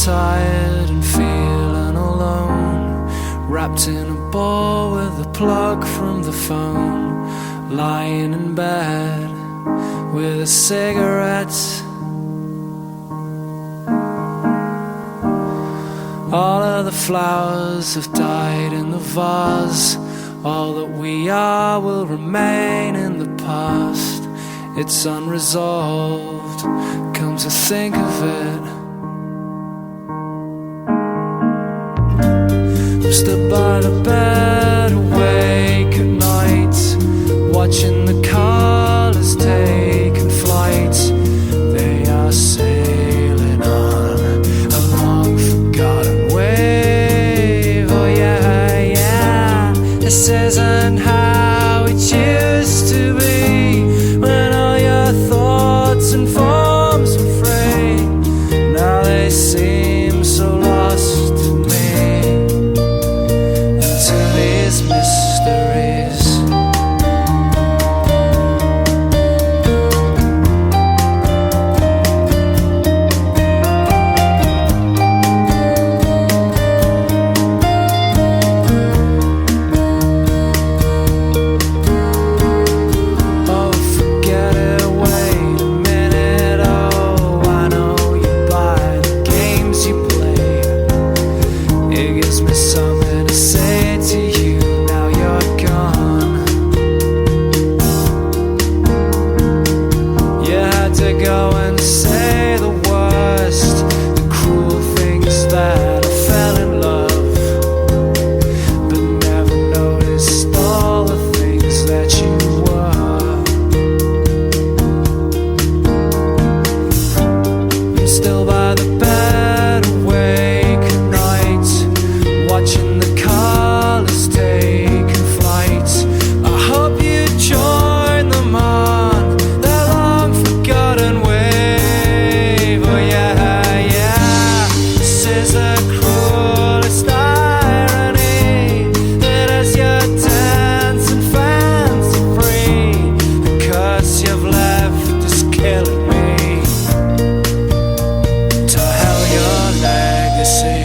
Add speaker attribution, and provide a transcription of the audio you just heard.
Speaker 1: tired and feeling alone, wrapped in a ball with a plug from the phone, lying in bed with a cigarette. All of the flowers have died in the vase. All that we are will remain in the past. It's unresolved, come to think of it. I'm stood by the bed, awake at night, watching the colours taking flight. They are sailing on a long forgotten wave. Oh yeah, yeah. This isn't how it used to be, when all your thoughts and forms were free. Now they seem so lost to me, and to these mysteries. Oh, forget it, wait a minute. Oh, I know you by the games you play. It gives me something to say to you. Now you're gone. You had to go and say the worst, the cruel things that I fell in love, but never noticed all the things that you were. I'm still by the bed, awake at night, watching the colours taking flight. I hope you join them on that long forgotten wave. Oh yeah, yeah. This is the cruelest irony, that as you're dancing fancy free, the curse you've left is killing me. To hell your legacy.